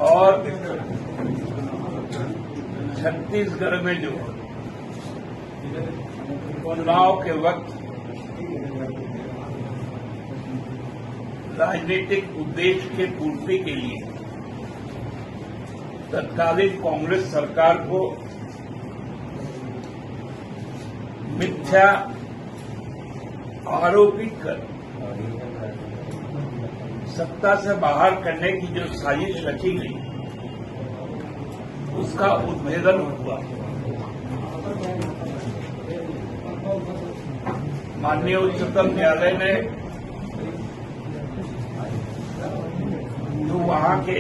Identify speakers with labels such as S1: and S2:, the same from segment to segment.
S1: और छत्तीसगढ़ में जो चुनाव के वक्त राजनीतिक उद्देश्य के पूर्ति के लिए तत्कालीन कांग्रेस सरकार को मिथ्या आरोपित कर सत्ता से बाहर करने की जो साजिश रची गई उसका उद्भेदन हुआ। माननीय उच्चतम न्यायालय ने जो वहां के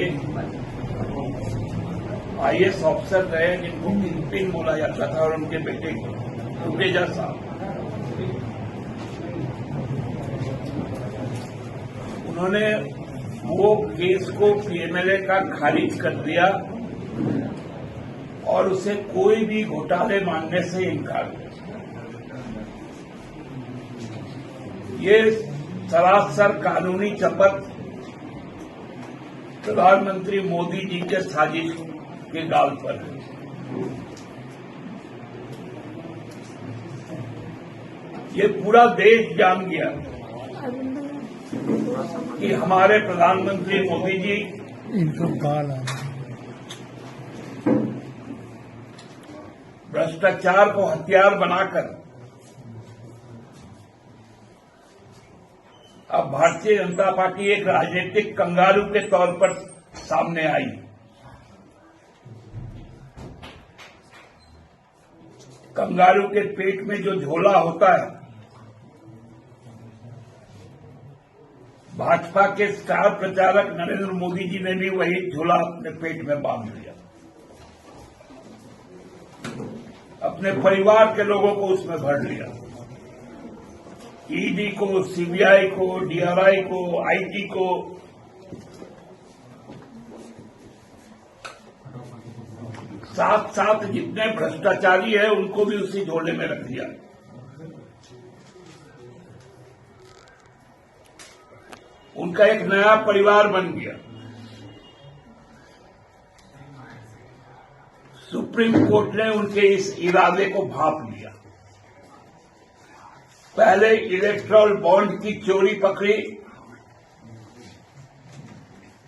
S1: आईएएस ऑफिसर रहे जिनको किंगपिन बोला जाता था और उनके बेटे दुबेजा साहब, उन्होंने वो केस को पीएमएलए का खारिज कर दिया और उसे कोई भी घोटाले मानने से इनकार किया। ये सरासर कानूनी चपत प्रधानमंत्री मोदी जी के साजिश के गाल पर है। ये पूरा देश जान गया कि हमारे प्रधानमंत्री मोदी जी भ्रष्टाचार को हथियार बनाकर अब भारतीय जनता पार्टी एक राजनीतिक कंगारू के तौर पर सामने आई। कंगारू के पेट में जो झोला होता है, भाजपा के स्टार प्रचारक नरेंद्र मोदी जी ने भी वही झोला अपने पेट में बांध लिया, अपने परिवार के लोगों को उसमें भर लिया। ईडी को, सीबीआई को, डीआरआई को, आईटी को, साथ साथ जितने भ्रष्टाचारी है उनको भी उसी झोले में रख दिया। उनका एक नया परिवार बन गया। सुप्रीम कोर्ट ने उनके इस इरादे को भांप लिया। पहले इलेक्ट्रल बॉन्ड की चोरी पकड़ी,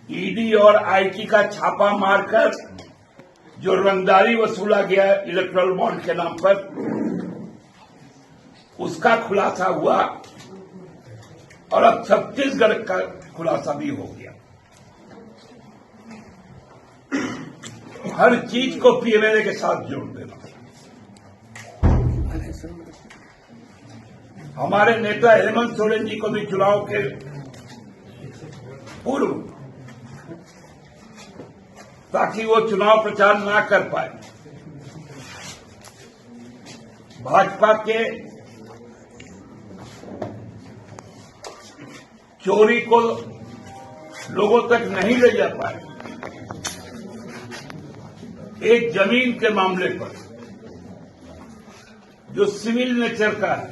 S1: ईडी और आईटी का छापा मारकर जो रंगदारी वसूला गया इलेक्ट्रल बॉन्ड के नाम पर, उसका खुलासा हुआ और अब छत्तीसगढ़ का खुलासा भी हो गया। हर चीज को पीएमएलए के साथ जोड़ देना। हमारे नेता हेमंत सोरेन जी को भी चुनाव के पूर्व, ताकि वो चुनाव प्रचार ना कर पाए, भाजपा के चोरी को लोगों तक नहीं ले जा पाए, एक जमीन के मामले पर जो सिविल नेचर का है,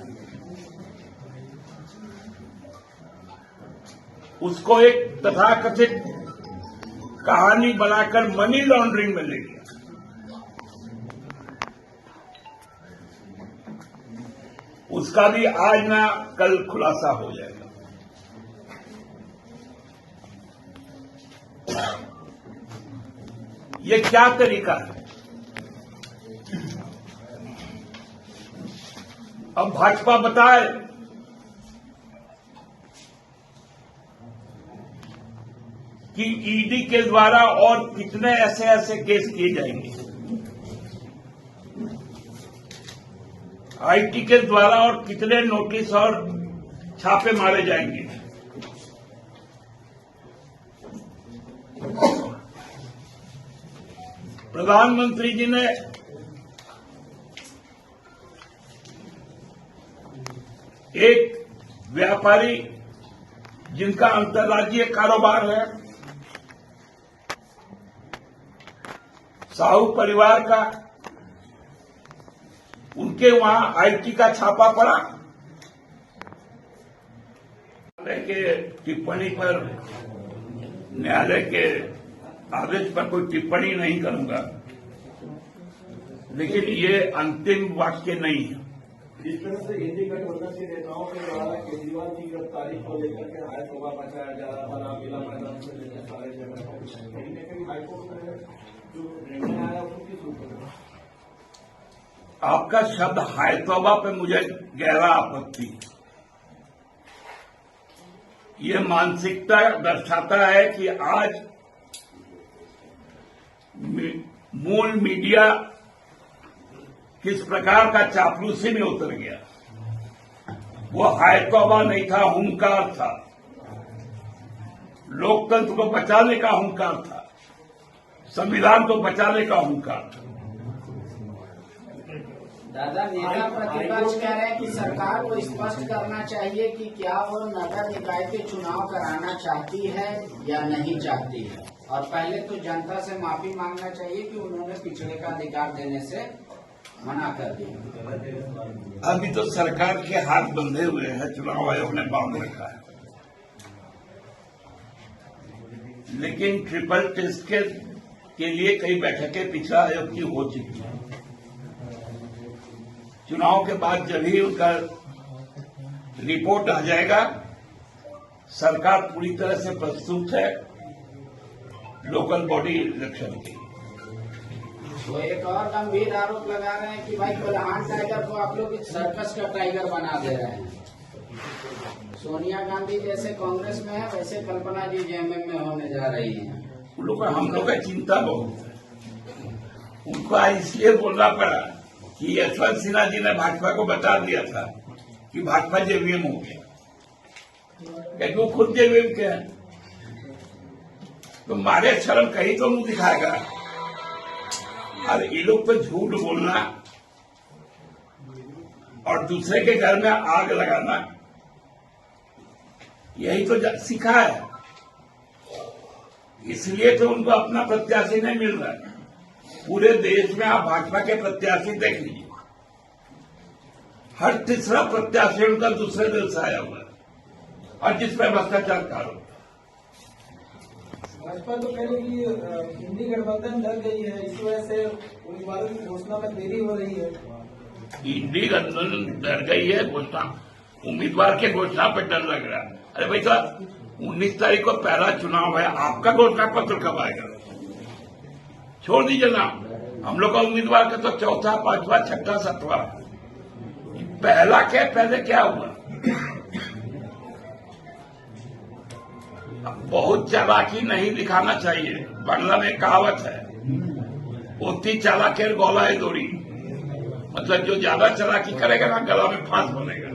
S1: उसको एक तथाकथित कहानी बनाकर मनी लॉन्ड्रिंग में ले गया। उसका भी आज ना कल खुलासा हो जाएगा। ये क्या तरीका है? अब भाजपा बताए कि ईडी के द्वारा और कितने ऐसे ऐसे केस किए जाएंगे, आईटी के द्वारा और कितने नोटिस और छापे मारे जाएंगे। प्रधानमंत्री जी ने एक व्यापारी जिनका अंतर्राज्यीय कारोबार है, साहू परिवार का, उनके वहां आईटी का छापा पड़ा के टिप्पणी पर न्यायालय के आदेश पर कोई टिप्पणी नहीं करूंगा, लेकिन ये अंतिम वाक्य नहीं है।
S2: जिस तरह से इंडी गठबंधन के नेताओं के द्वारा केजरीवाल की गिरफ्तारी को लेकर के हाईकोर्ट मचाया जा रहा था, रामलीला मैदान से लेकर सारे जगह कहीं न कहीं हाईकोर्ट में जो निर्णय आया उसको किस रूप में?
S1: आपका शब्द हाय तौबा पे मुझे गहरा आपत्ति। ये मानसिकता दर्शाता है कि आज मूल मीडिया किस प्रकार का चापलूसी में उतर गया। वो हाय तौबा नहीं था, हुंकार था, लोकतंत्र को बचाने का हुंकार था, संविधान को बचाने का हुंकार था।
S3: दादा, नेता प्रतिपक्ष कह रहे हैं कि सरकार को स्पष्ट करना चाहिए कि क्या वो नगर निकाय के चुनाव कराना चाहती है या नहीं चाहती है, और पहले तो जनता से माफी मांगना चाहिए कि उन्होंने पिछड़े का अधिकार देने से मना कर दिया।
S1: अभी तो सरकार के हाथ बंधे हुए हैं, चुनाव आयोग ने बांध रखा है, लेकिन ट्रिपल टेस्ट के लिए कई बैठकें पिछड़ा आयोग की हो चुकी हैं। चुनाव के बाद जब ही उनका रिपोर्ट आ जाएगा, सरकार पूरी तरह से प्रस्तुत है लोकल बॉडी इलेक्शन की।
S3: वो एक और गंभीर आरोप लगा रहे हैं कि भाई कोल्हान टाइगर को आप लोग सर्कस का टाइगर बना दे रहे हैं। सोनिया गांधी जैसे कांग्रेस में है, वैसे कल्पना जी जेएमएम में होने जा रही हैं।
S1: उन लोग हम लोग का चिंता बहुत है। उनको आज इसलिए बोलना पड़ा कि यशवंत सिन्हा जी ने भाजपा को बता दिया था कि भाजपा जेवीएम हो गया, क्योंकि वो खुद जेवीएम के हैं। तो मारे शर्म कहीं तो मुंह दिखाएगा। और ये लोग तो झूठ बोलना और दूसरे के घर में आग लगाना, यही तो सीखा है। इसलिए तो उनको अपना प्रत्याशी नहीं मिल रहा है। पूरे देश में आप भाजपा के प्रत्याशी देख लीजिए, हर तीसरा प्रत्याशी उनका दूसरे दल से आया हुआ है, और जिसमें भ्रष्टाचार का आरोप।
S4: भाजपा तो कह रही कि इंडी गठबंधन डर गई है, इस वजह से उम्मीदवारों की घोषणा में देरी हो रही है।
S1: इंडी गठबंधन डर गई है, घोषणा उम्मीदवार के घोषणा पर डर लग रहा है। अरे भाई साहब, 19 तारीख को पहला चुनाव है, आपका घोषणा पत्र कब आएगा? छोड़ दीजिए ना, हम लोग का उम्मीदवार का तो चौथा, पांचवा, छठा, सातवां, पहला क्या, पहले क्या हुआ? बहुत चालाकी नहीं दिखाना चाहिए। बांग्ला में कहावत है, ओती चालाकेर गलाए दौड़ी, मतलब जो ज्यादा चालाकी करेगा ना, गला में फांस बनेगा।